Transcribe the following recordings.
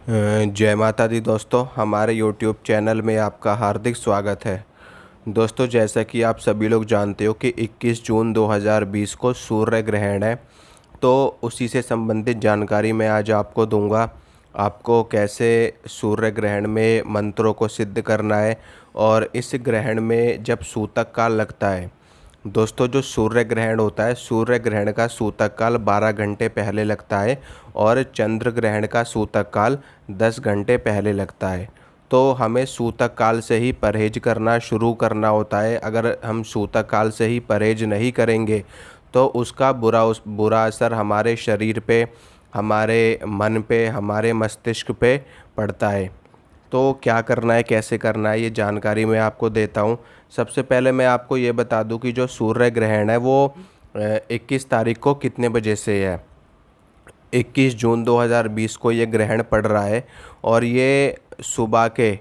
जय माता दी दोस्तों, हमारे यूट्यूब चैनल में आपका हार्दिक स्वागत है। दोस्तों, जैसा कि आप सभी लोग जानते हो कि 21 जून 2020 को सूर्य ग्रहण है। तो उसी से संबंधित जानकारी मैं आज आपको दूंगा। आपको कैसे सूर्य ग्रहण में मंत्रों को सिद्ध करना है और इस ग्रहण में जब सूतक काल लगता है। दोस्तों, जो सूर्य ग्रहण होता है, सूर्य ग्रहण का सूतक काल 12 घंटे पहले लगता है और चंद्र ग्रहण का सूतक काल 10 घंटे पहले लगता है। तो हमें सूतक काल से ही परहेज करना शुरू करना होता है। अगर हम सूतक काल से ही परहेज नहीं करेंगे तो उसका बुरा असर हमारे शरीर पे, हमारे मन पे, हमारे मस्तिष्क पे पड़ता है। तो क्या करना है, कैसे करना है, ये जानकारी मैं आपको देता हूँ। सबसे पहले मैं आपको ये बता दूँ कि जो सूर्य ग्रहण है वो 21 तारीख को कितने बजे से है। 21 जून 2020 को ये ग्रहण पड़ रहा है और ये सुबह के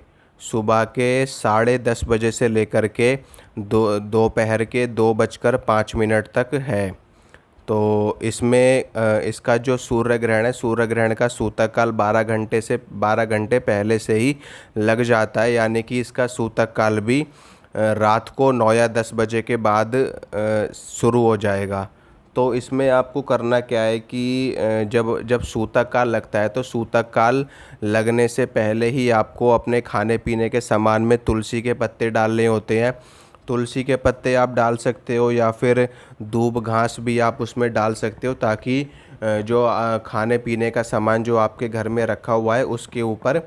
10:30 बजे से लेकर के दोपहर के 2:05 तक है। तो इसमें इसका जो सूर्य ग्रहण है, सूर्य ग्रहण का सूतक काल 12 घंटे पहले से ही लग जाता है। यानी कि इसका सूतक काल भी रात को 9 या 10 बजे के बाद शुरू हो जाएगा। तो इसमें आपको करना क्या है कि जब जब सूतक काल लगता है तो सूतक काल लगने से पहले ही आपको अपने खाने पीने के सामान में तुलसी के पत्ते डालने होते हैं। तुलसी के पत्ते आप डाल सकते हो या फिर दूब घास भी आप उसमें डाल सकते हो, ताकि जो खाने पीने का सामान जो आपके घर में रखा हुआ है उसके ऊपर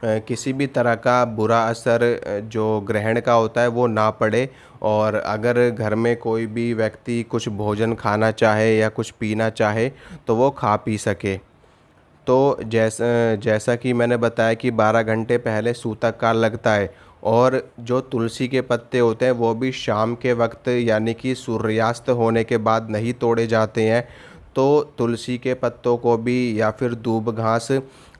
किसी भी तरह का बुरा असर जो ग्रहण का होता है वो ना पड़े। और अगर घर में कोई भी व्यक्ति कुछ भोजन खाना चाहे या कुछ पीना चाहे तो वो खा पी सके। तो जैसा कि मैंने बताया कि 12 घंटे पहले सूतक काल लगता है और जो तुलसी के पत्ते होते हैं वो भी शाम के वक्त, यानी कि सूर्यास्त होने के बाद नहीं तोड़े जाते हैं। तो तुलसी के पत्तों को भी या फिर दूब घास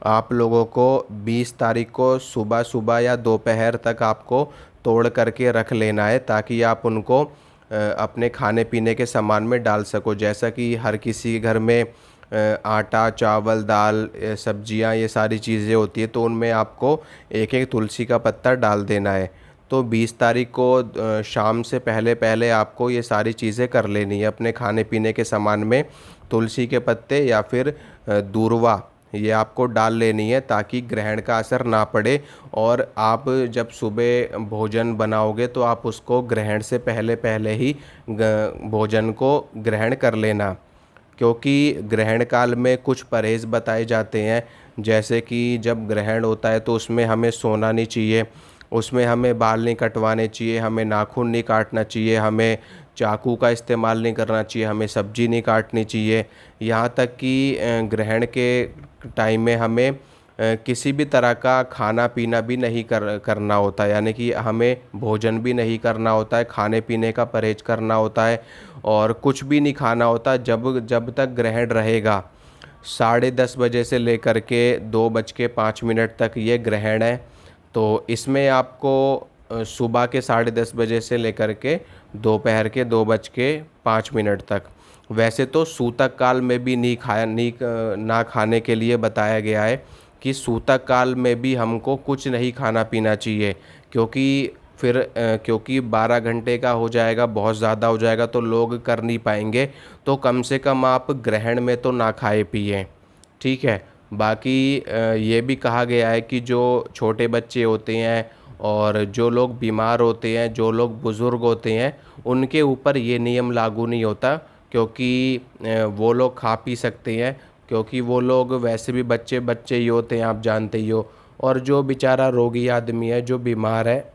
आप लोगों को 20 तारीख को सुबह सुबह या दोपहर तक आपको तोड़ करके रख लेना है, ताकि आप उनको अपने खाने पीने के सामान में डाल सको। जैसा कि हर किसी के घर में आटा, चावल, दाल, सब्जियां, ये सारी चीज़ें होती है, तो उनमें आपको एक एक तुलसी का पत्ता डाल देना है। तो 20 तारीख को शाम से पहले पहले आपको ये सारी चीज़ें कर लेनी है। अपने खाने पीने के सामान में तुलसी के पत्ते या फिर दूर्वा ये आपको डाल लेनी है, ताकि ग्रहण का असर ना पड़े। और आप जब सुबह भोजन बनाओगे तो आप उसको ग्रहण से पहले पहले ही भोजन को ग्रहण कर लेना। क्योंकि ग्रहण काल में कुछ परहेज़ बताए जाते हैं। जैसे कि जब ग्रहण होता है तो उसमें हमें सोना नहीं चाहिए, उसमें हमें बाल नहीं कटवाने चाहिए, हमें नाखून नहीं काटना चाहिए, हमें चाकू का इस्तेमाल नहीं करना चाहिए, हमें सब्जी नहीं काटनी चाहिए। यहाँ तक कि ग्रहण के टाइम में हमें किसी भी तरह का खाना पीना भी नहीं करना होता है। यानी कि हमें भोजन भी नहीं करना होता है, खाने पीने का परहेज करना होता है और कुछ भी नहीं खाना होता जब जब तक ग्रहण रहेगा। 10:30 बजे से लेकर के 2:05 तक ये ग्रहण है। तो इसमें आपको सुबह के 10:30 बजे से लेकर के दोपहर के 2:05 तक, वैसे तो सूतक काल में भी ना खाने के लिए बताया गया है कि सूतक काल में भी हमको कुछ नहीं खाना पीना चाहिए। क्योंकि 12 घंटे का हो जाएगा, बहुत ज़्यादा हो जाएगा तो लोग कर नहीं पाएंगे। तो कम से कम आप ग्रहण में तो ना खाए पिए, ठीक है। बाकी ये भी कहा गया है कि जो छोटे बच्चे होते हैं और जो लोग बीमार होते हैं, जो लोग बुज़ुर्ग होते हैं, उनके ऊपर ये नियम लागू नहीं होता। क्योंकि वो लोग खा पी सकते हैं, क्योंकि वो लोग वैसे भी बच्चे बच्चे ही होते हैं, आप जानते ही हो। और जो बेचारा रोगी आदमी है, जो बीमार है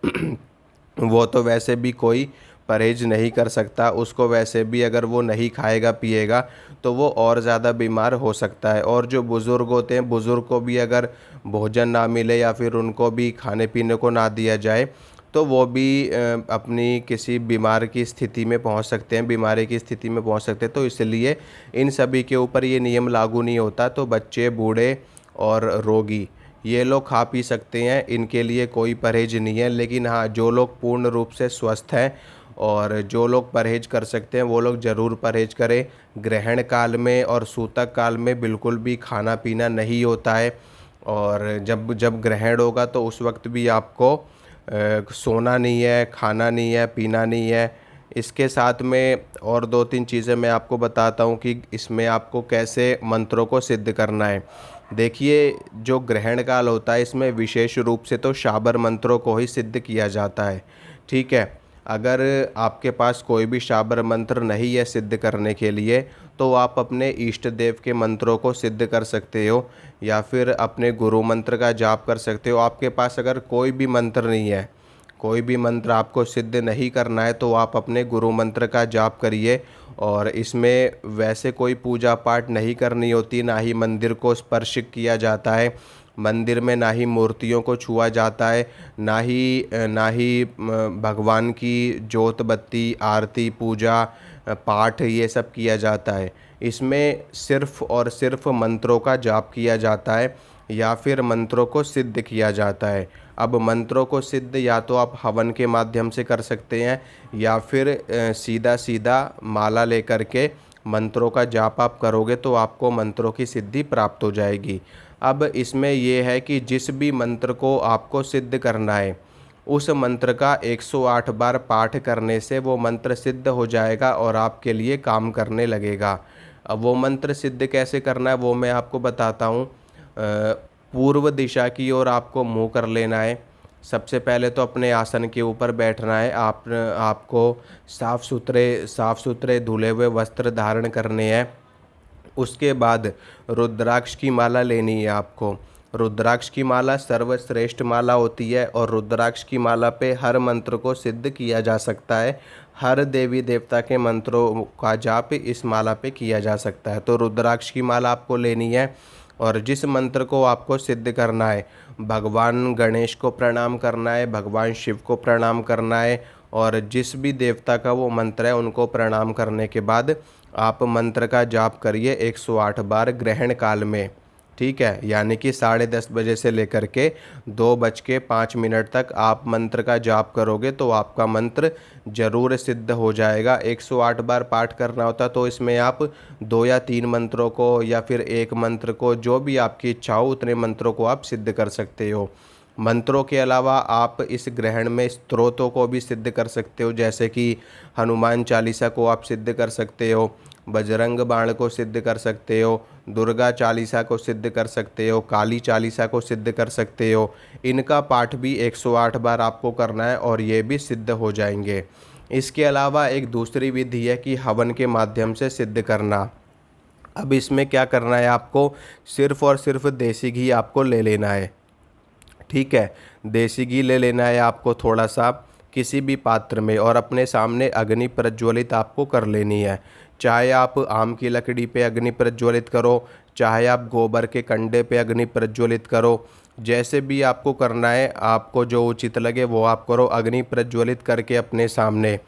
वो तो वैसे भी कोई परहेज नहीं कर सकता। उसको वैसे भी अगर वो नहीं खाएगा पिएगा तो वो और ज़्यादा बीमार हो सकता है। और जो बुज़ुर्ग होते हैं, बुज़ुर्ग को भी अगर भोजन ना मिले या फिर उनको भी खाने पीने को ना दिया जाए तो वो भी अपनी किसी बीमार की स्थिति में पहुंच सकते हैं, बीमारी की स्थिति में पहुंच सकते हैं। तो इसलिए इन सभी के ऊपर ये नियम लागू नहीं होता। तो बच्चे, बूढ़े और रोगी ये लोग खा पी सकते हैं, इनके लिए कोई परहेज नहीं है। लेकिन हाँ, जो लोग पूर्ण रूप से स्वस्थ हैं और जो लोग परहेज कर सकते हैं वो लोग ज़रूर परहेज करें। ग्रहण काल में और सूतक काल में बिल्कुल भी खाना पीना नहीं होता है। और जब जब ग्रहण होगा तो उस वक्त भी आपको सोना नहीं है, खाना नहीं है, पीना नहीं है। इसके साथ में और दो तीन चीज़ें मैं आपको बताता हूँ कि इसमें आपको कैसे मंत्रों को सिद्ध करना है। देखिए, जो ग्रहण काल होता है इसमें विशेष रूप से तो शाबर मंत्रों को ही सिद्ध किया जाता है। ठीक है, अगर आपके पास कोई भी शाबर मंत्र नहीं है सिद्ध करने के लिए, तो आप अपने इष्ट देव के मंत्रों को सिद्ध कर सकते हो या फिर अपने गुरु मंत्र का जाप कर सकते हो। आपके पास अगर कोई भी मंत्र नहीं है, कोई भी मंत्र आपको सिद्ध नहीं करना है, तो आप अपने गुरु मंत्र का जाप करिए। और इसमें वैसे कोई पूजा पाठ नहीं करनी होती, ना ही मंदिर को स्पर्श किया जाता है, मंदिर में ना ही मूर्तियों को छुआ जाता है, ना ही भगवान की जोत बत्ती आरती पूजा पाठ ये सब किया जाता है। इसमें सिर्फ़ और सिर्फ मंत्रों का जाप किया जाता है या फिर मंत्रों को सिद्ध किया जाता है। अब मंत्रों को सिद्ध या तो आप हवन के माध्यम से कर सकते हैं या फिर सीधा सीधा माला लेकर के मंत्रों का जाप आप करोगे तो आपको मंत्रों की सिद्धि प्राप्त हो जाएगी। अब इसमें यह है कि जिस भी मंत्र को आपको सिद्ध करना है, उस मंत्र का 108 बार पाठ करने से वो मंत्र सिद्ध हो जाएगा और आपके लिए काम करने लगेगा। अब वो मंत्र सिद्ध कैसे करना है वो मैं आपको बताता हूँ। पूर्व दिशा की ओर आपको मुंह कर लेना है। सबसे पहले तो अपने आसन के ऊपर बैठना है। आपको साफ़ सुथरे धुले हुए वस्त्र धारण करने हैं। उसके बाद रुद्राक्ष की माला लेनी है आपको। रुद्राक्ष की माला सर्वश्रेष्ठ माला होती है और रुद्राक्ष की माला पे हर मंत्र को सिद्ध किया जा सकता है। हर देवी देवता के मंत्रों का जाप इस माला पे किया जा सकता है। तो रुद्राक्ष की माला आपको लेनी है और जिस मंत्र को आपको सिद्ध करना है, भगवान गणेश को प्रणाम करना है, भगवान शिव को प्रणाम करना है और जिस भी देवता का वो मंत्र है उनको प्रणाम करने के बाद आप मंत्र का जाप करिए 108 बार ग्रहण काल में। ठीक है, यानी कि 10:30 बजे से लेकर के 2:05 तक आप मंत्र का जाप करोगे तो आपका मंत्र जरूर सिद्ध हो जाएगा। 108 बार पाठ करना होता तो इसमें आप 2 या 3 मंत्रों को या फिर एक मंत्र को, जो भी आपकी इच्छा हो उतने मंत्रों को आप सिद्ध कर सकते हो। मंत्रों के अलावा आप इस ग्रहण में स्तोत्रों को भी सिद्ध कर सकते हो, जैसे कि हनुमान चालीसा को आप सिद्ध कर सकते हो, बजरंग बाण को सिद्ध कर सकते हो, दुर्गा चालीसा को सिद्ध कर सकते हो, काली चालीसा को सिद्ध कर सकते हो। इनका पाठ भी 108 बार आपको करना है और ये भी सिद्ध हो जाएंगे। इसके अलावा एक दूसरी विधि है कि हवन के माध्यम से सिद्ध करना। अब इसमें क्या करना है, आपको सिर्फ़ और सिर्फ देसी घी आपको ले लेना है। ठीक है, देसी घी ले लेना है आपको थोड़ा सा किसी भी पात्र में और अपने सामने अग्नि प्रज्वलित आपको कर लेनी है। चाहे आप आम की लकड़ी पे अग्नि प्रज्वलित करो, चाहे आप गोबर के कंडे पे अग्नि प्रज्वलित करो, जैसे भी आपको करना है, आपको जो उचित लगे वो आप करो। अग्नि प्रज्वलित करके अपने सामने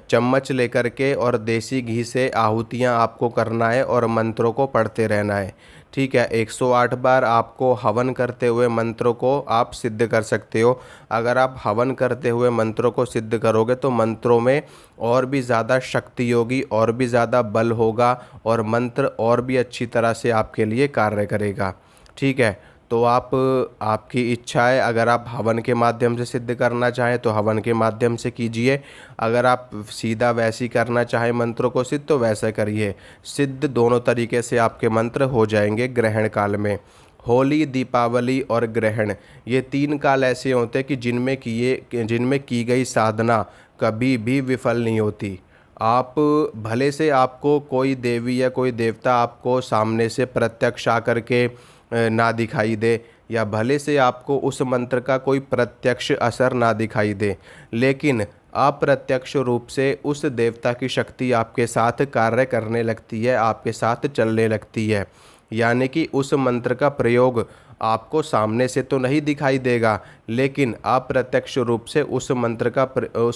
चम्मच लेकर के और देसी घी से आहुतियाँ आपको करना है और मंत्रों को पढ़ते रहना है। ठीक है, 108 बार आपको हवन करते हुए मंत्रों को आप सिद्ध कर सकते हो। अगर आप हवन करते हुए मंत्रों को सिद्ध करोगे तो मंत्रों में और भी ज़्यादा शक्ति होगी, और भी ज़्यादा बल होगा और मंत्र और भी अच्छी तरह से आपके लिए कार्य करेगा। ठीक है, तो आपकी इच्छा है, अगर आप हवन के माध्यम से सिद्ध करना चाहें तो हवन के माध्यम से कीजिए। अगर आप सीधा वैसी करना चाहें मंत्रों को सिद्ध तो वैसा करिए। सिद्ध दोनों तरीके से आपके मंत्र हो जाएंगे ग्रहण काल में। होली, दीपावली और ग्रहण, ये 3 काल ऐसे होते हैं कि जिनमें की गई साधना कभी भी विफल नहीं होती। आप भले से आपको कोई देवी या कोई देवता आपको सामने से प्रत्यक्ष आकर के ना दिखाई दे, या भले से आपको उस मंत्र का कोई प्रत्यक्ष असर ना दिखाई दे, लेकिन अप्रत्यक्ष रूप से उस देवता की शक्ति आपके साथ कार्य करने लगती है, आपके साथ चलने लगती है। यानी कि उस मंत्र का प्रयोग आपको सामने से तो नहीं दिखाई देगा, लेकिन अप्रत्यक्ष रूप से उस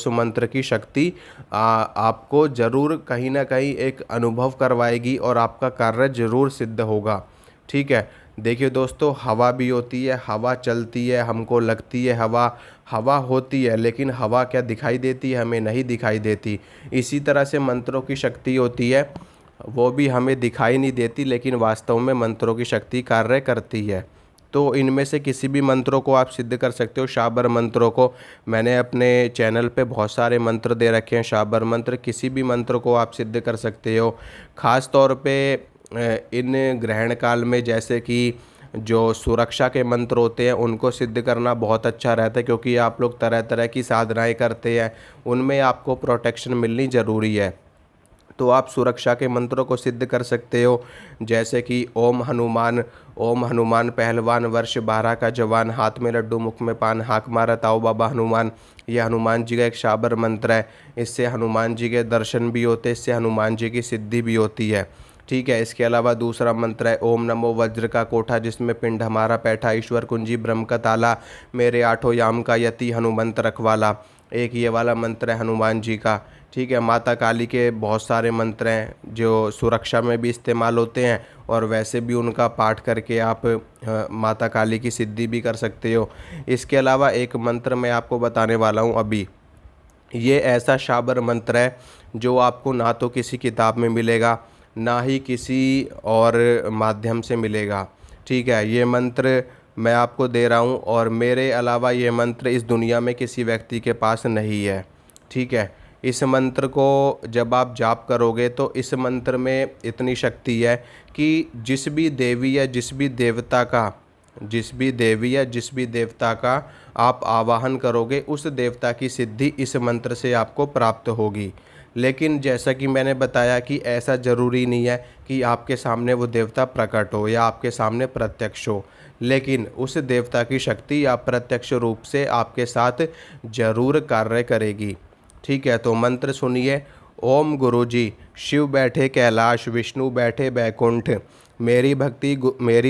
मंत्र की शक्ति आपको ज़रूर कहीं ना कहीं एक अनुभव करवाएगी और आपका कार्य जरूर सिद्ध होगा। ठीक है, देखिए दोस्तों, हवा भी होती है, हवा चलती है, हमको लगती है हवा होती है, लेकिन हवा क्या दिखाई देती है, हमें नहीं दिखाई देती। इसी तरह से मंत्रों की शक्ति होती है, वो भी हमें दिखाई नहीं देती, लेकिन वास्तव में मंत्रों की शक्ति कार्य करती है। तो इनमें से किसी भी मंत्रों को आप सिद्ध कर सकते हो। शाबर मंत्रों को मैंने अपने चैनल पे बहुत सारे मंत्र दे रखे हैं। शाबर मंत्र, किसी भी मंत्र को आप सिद्ध कर सकते हो। ख़ास तौर पे इन ग्रहण काल में जैसे कि जो सुरक्षा के मंत्र होते हैं उनको सिद्ध करना बहुत अच्छा रहता है, क्योंकि आप लोग तरह तरह की साधनाएं करते हैं, उनमें आपको प्रोटेक्शन मिलनी ज़रूरी है। तो आप सुरक्षा के मंत्रों को सिद्ध कर सकते हो, जैसे कि ओम हनुमान पहलवान, वर्ष 12 का जवान, हाथ में लड्डू मुख में पान, हाक मारत आओ बाबा हनुमान। यह हनुमान जी का एक शाबर मंत्र है। इससे हनुमान जी के दर्शन भी होते हैं, इससे हनुमान जी की सिद्धि भी होती है। ठीक है। इसके अलावा दूसरा मंत्र है ओम नमो वज्र का कोठा, जिसमें पिंड हमारा पैठा, ईश्वर कुंजी ब्रह्म का ताला, मेरे आठों याम का यति हनुमंत रखवाला। एक ये वाला मंत्र है हनुमान जी का। ठीक है। माता काली के बहुत सारे मंत्र हैं जो सुरक्षा में भी इस्तेमाल होते हैं, और वैसे भी उनका पाठ करके आप माता काली की सिद्धि भी कर सकते हो। इसके अलावा एक मंत्र मैं आपको बताने वाला हूँ अभी। ये ऐसा शाबर मंत्र है जो आपको ना तो किसी किताब में मिलेगा, ना ही किसी और माध्यम से मिलेगा। ठीक है। ये मंत्र मैं आपको दे रहा हूँ, और मेरे अलावा ये मंत्र इस दुनिया में किसी व्यक्ति के पास नहीं है। ठीक है। इस मंत्र को जब आप जाप करोगे तो इस मंत्र में इतनी शक्ति है कि जिस भी देवी या जिस भी देवता का आप आवाहन करोगे, उस देवता की सिद्धि इस मंत्र से आपको प्राप्त होगी। लेकिन जैसा कि मैंने बताया कि ऐसा ज़रूरी नहीं है कि आपके सामने वो देवता प्रकट हो या आपके सामने प्रत्यक्ष हो, लेकिन उस देवता की शक्ति अप्रत्यक्ष रूप से आपके साथ जरूर कार्य करेगी। ठीक है। तो मंत्र सुनिए। ओम गुरुजी, शिव बैठे कैलाश, विष्णु बैठे बैकुंठ, मेरी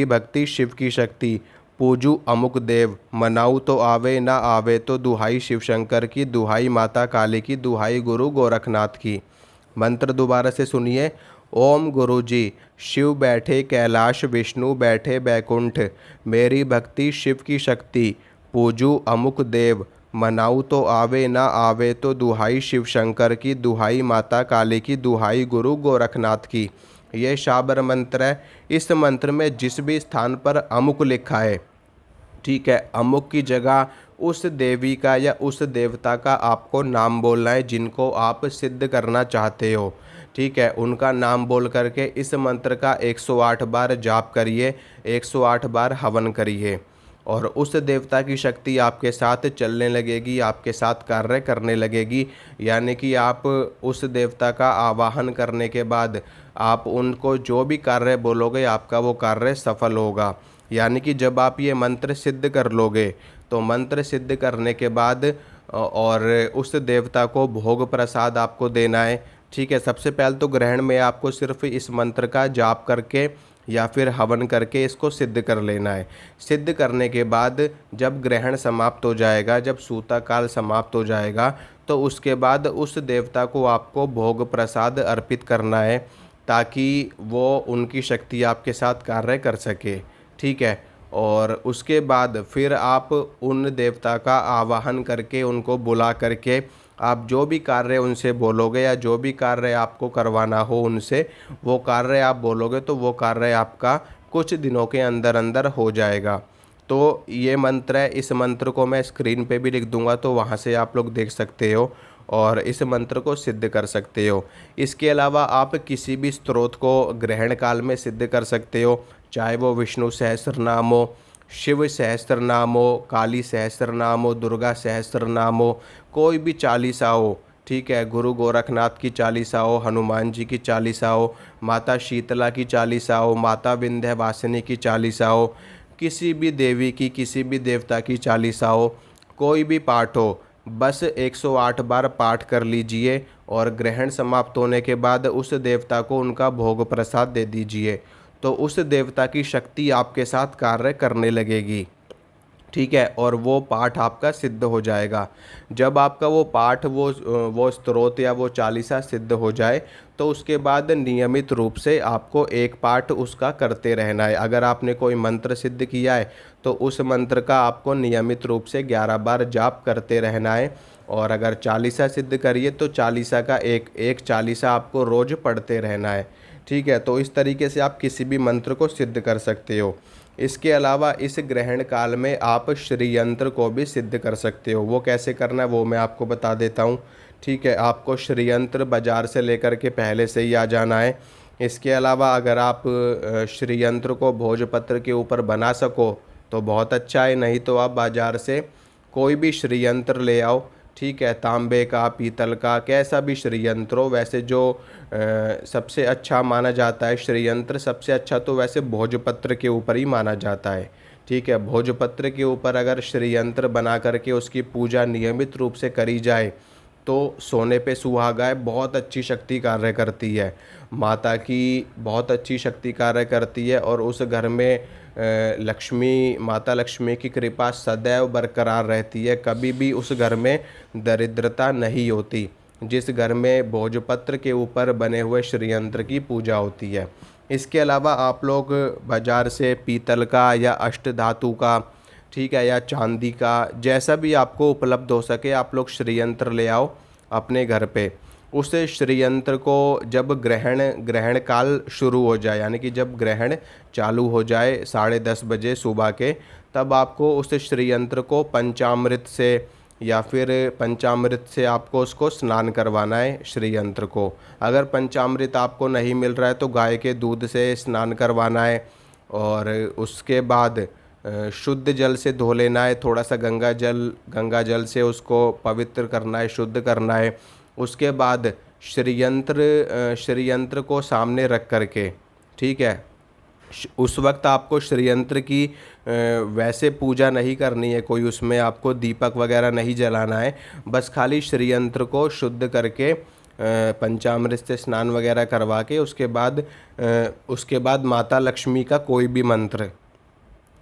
भक्ति शिव की शक्ति, पूजू अमुक देव, मनाऊ तो आवे ना आवे तो दुहाई शिव शंकर की, दुहाई माता काली की, दुहाई गुरु गोरखनाथ की। मंत्र दोबारा से सुनिए। ओम गुरुजी, शिव बैठे कैलाश, विष्णु बैठे बैकुंठ, मेरी भक्ति शिव की शक्ति, पूजू अमुक देव, मनाऊ तो आवे ना आवे तो दुहाई शिव शंकर की, दुहाई माता काली की, दुहाई गुरु गोरखनाथ की। ये शाबर मंत्र है। इस मंत्र में जिस भी स्थान पर अमुक लिखा है, ठीक है, अमुक की जगह उस देवी का या उस देवता का आपको नाम बोलना है जिनको आप सिद्ध करना चाहते हो। ठीक है। उनका नाम बोल करके इस मंत्र का 108 बार जाप करिए, 108 बार हवन करिए, और उस देवता की शक्ति आपके साथ चलने लगेगी, आपके साथ कार्य करने लगेगी। यानी कि आप उस देवता का आवाहन करने के बाद आप उनको जो भी कार्य बोलोगे, आपका वो कार्य सफल होगा। यानी कि जब आप ये मंत्र सिद्ध कर लोगे, तो मंत्र सिद्ध करने के बाद और उस देवता को भोग प्रसाद आपको देना है। ठीक है। सबसे पहले तो ग्रहण में आपको सिर्फ इस मंत्र का जाप करके या फिर हवन करके इसको सिद्ध कर लेना है। सिद्ध करने के बाद जब ग्रहण समाप्त हो जाएगा, जब सूता काल समाप्त हो जाएगा, तो उसके बाद उस देवता को आपको भोग प्रसाद अर्पित करना है, ताकि वो उनकी शक्ति आपके साथ कार्य कर सके। ठीक है। और उसके बाद फिर आप उन देवता का आवाहन करके, उनको बुला करके, आप जो भी कार्य उनसे बोलोगे या जो भी कार्य आपको करवाना हो उनसे, वो कार्य आप बोलोगे तो वो कार्य आपका कुछ दिनों के अंदर अंदर हो जाएगा। तो ये मंत्र है। इस मंत्र को मैं स्क्रीन पे भी लिख दूंगा, तो वहाँ से आप लोग देख सकते हो और इस मंत्र को सिद्ध कर सकते हो। इसके अलावा आप किसी भी स्तोत्र को ग्रहण काल में सिद्ध कर सकते हो, चाहे वो विष्णु सहस्त्रनाम हो, शिव सहस्त्रनाम हो, काली सहस्त्रनाम हो, दुर्गा सहस्त्रनाम हो, कोई भी चालीसा हो। ठीक है। गुरु गोरखनाथ की चालीसा हो, हनुमान जी की चालीसा हो, माता शीतला की चालीसा हो, माता विंध्यवासिनी की चालीसा हो, किसी भी देवी की, किसी भी देवता की चालीसा हो, कोई भी पाठ हो, बस 108 बार पाठ कर लीजिए, और ग्रहण समाप्त होने के बाद उस देवता को उनका भोग प्रसाद दे दीजिए, तो उस देवता की शक्ति आपके साथ कार्य करने लगेगी। ठीक है। और वो पाठ आपका सिद्ध हो जाएगा। जब आपका वो पाठ, वो स्तोत्र या वो चालीसा सिद्ध हो जाए, तो उसके बाद नियमित रूप से आपको एक पाठ उसका करते रहना है। अगर आपने कोई मंत्र सिद्ध किया है तो उस मंत्र का आपको नियमित रूप से 11 बार जाप करते रहना है। और अगर चालीसा सिद्ध करिए तो चालीसा का एक चालीसा आपको रोज़ पढ़ते रहना है। ठीक है। तो इस तरीके से आप किसी भी मंत्र को सिद्ध कर सकते हो। इसके अलावा इस ग्रहण काल में आप श्रीयंत्र को भी सिद्ध कर सकते हो। वो कैसे करना है वो मैं आपको बता देता हूँ। ठीक है, आपको श्रीयंत्र बाज़ार से लेकर के पहले से ही आ जाना है। इसके अलावा अगर आप श्रीयंत्र को भोजपत्र के ऊपर बना सको तो बहुत अच्छा है, नहीं तो आप बाज़ार से कोई भी श्रीयंत्र ले आओ। ठीक है, तांबे का, पीतल का, कैसा भी श्रीयंत्र हो। वैसे जो सबसे अच्छा माना जाता है श्रीयंत्र, सबसे अच्छा तो वैसे भोजपत्र के ऊपर ही माना जाता है। ठीक है, भोजपत्र के ऊपर अगर श्रीयंत्र बना करके उसकी पूजा नियमित रूप से करी जाए तो सोने पे सुहागा है, बहुत अच्छी शक्ति कार्य करती है, माता की बहुत अच्छी शक्ति कार्य करती है। और उस घर में लक्ष्मी, माता लक्ष्मी की कृपा सदैव बरकरार रहती है, कभी भी उस घर में दरिद्रता नहीं होती जिस घर में भोजपत्र के ऊपर बने हुए श्रीयंत्र की पूजा होती है। इसके अलावा आप लोग बाज़ार से पीतल का या अष्ट धातु का, ठीक है, या चांदी का, जैसा भी आपको उपलब्ध हो सके आप लोग श्रीयंत्र ले आओ अपने घर पे। उस श्रीयंत्र को जब ग्रहण काल शुरू हो जाए, यानी कि जब ग्रहण चालू हो जाए 10:30 बजे सुबह के, तब आपको उस श्रीयंत्र को पंचामृत से या फिर पंचामृत से आपको उसको स्नान करवाना है श्रीयंत्र को। अगर पंचामृत आपको नहीं मिल रहा है तो गाय के दूध से स्नान करवाना है। और उसके बाद शुद्ध जल से धो लेना है, थोड़ा सा गंगा जल से उसको पवित्र करना है, शुद्ध करना है। उसके बाद श्रीयंत्र को सामने रख करके, ठीक है, उस वक्त आपको श्रीयंत्र की वैसे पूजा नहीं करनी है, कोई उसमें आपको दीपक वगैरह नहीं जलाना है। बस खाली श्रीयंत्र को शुद्ध करके पंचामृत से स्नान वगैरह करवा के उसके बाद माता लक्ष्मी का कोई भी मंत्र,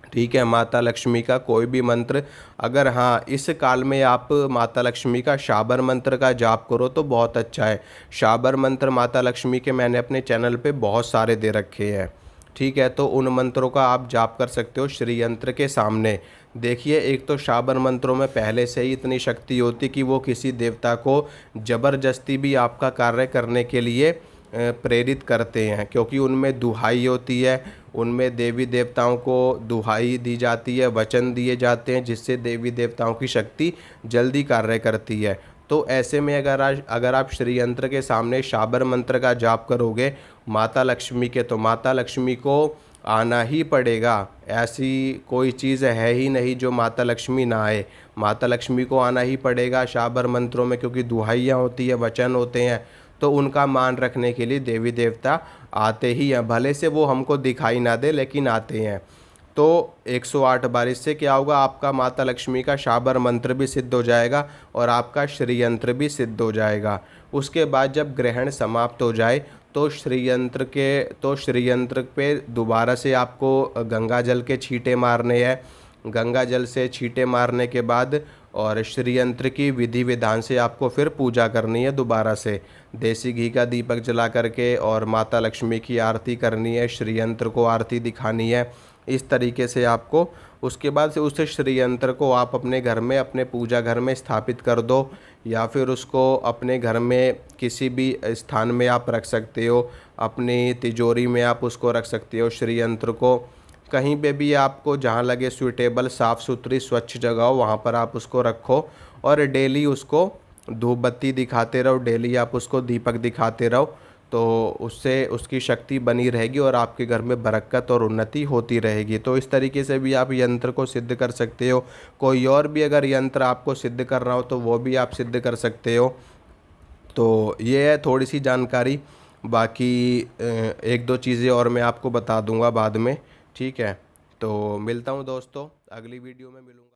ठीक है, माता लक्ष्मी का कोई भी मंत्र, अगर हाँ इस काल में आप माता लक्ष्मी का शाबर मंत्र का जाप करो तो बहुत अच्छा है। शाबर मंत्र माता लक्ष्मी के मैंने अपने चैनल पे बहुत सारे दे रखे हैं। ठीक है, तो उन मंत्रों का आप जाप कर सकते हो श्रीयंत्र के सामने। देखिए, एक तो शाबर मंत्रों में पहले से ही इतनी शक्ति होती कि वो किसी देवता को ज़बरदस्ती भी आपका कार्य करने के लिए प्रेरित करते हैं, क्योंकि उनमें दुहाई होती है, उनमें देवी देवताओं को दुहाई दी जाती है, वचन दिए जाते हैं, जिससे देवी देवताओं की शक्ति जल्दी कार्य करती है। तो ऐसे में अगर आप श्रीयंत्र के सामने शाबर मंत्र का जाप करोगे माता लक्ष्मी के, तो माता लक्ष्मी को आना ही पड़ेगा। ऐसी कोई चीज़ है ही नहीं जो माता लक्ष्मी ना आए, माता लक्ष्मी को आना ही पड़ेगा शाबर मंत्रों में, क्योंकि दुहाइयाँ होती है, वचन होते हैं, तो उनका मान रखने के लिए देवी देवता आते ही हैं, भले से वो हमको दिखाई ना दे लेकिन आते हैं। तो 108 बार इससे क्या होगा, आपका माता लक्ष्मी का शाबर मंत्र भी सिद्ध हो जाएगा और आपका श्रीयंत्र भी सिद्ध हो जाएगा। उसके बाद जब ग्रहण समाप्त हो जाए तो श्रीयंत्र पे दोबारा से आपको गंगा जल के छींटे मारने हैं। गंगा जल से छींटे मारने के बाद और श्रीयंत्र की विधि विधान से आपको फिर पूजा करनी है दोबारा से, देसी घी का दीपक जला करके, और माता लक्ष्मी की आरती करनी है, श्रीयंत्र को आरती दिखानी है। इस तरीके से आपको उसके बाद से उस श्रीयंत्र को आप अपने घर में, अपने पूजा घर में स्थापित कर दो, या फिर उसको अपने घर में किसी भी स्थान में आप रख सकते हो, अपनी तिजोरी में आप उसको रख सकते हो श्रीयंत्र को। कहीं पे भी आपको जहाँ लगे सूटेबल, साफ़ सुथरी स्वच्छ जगह हो, वहाँ पर आप उसको रखो और डेली उसको धूप बत्ती दिखाते रहो, डेली आप उसको दीपक दिखाते रहो, तो उससे उसकी शक्ति बनी रहेगी और आपके घर में बरकत और उन्नति होती रहेगी। तो इस तरीके से भी आप यंत्र को सिद्ध कर सकते हो। कोई और भी अगर यंत्र आपको सिद्ध करना हो तो वो भी आप सिद्ध कर सकते हो। तो ये है थोड़ी सी जानकारी, बाकी एक दो चीज़ें और मैं आपको बता दूंगा बाद में। ठीक है, तो मिलता हूँ दोस्तों, अगली वीडियो में मिलूँगा।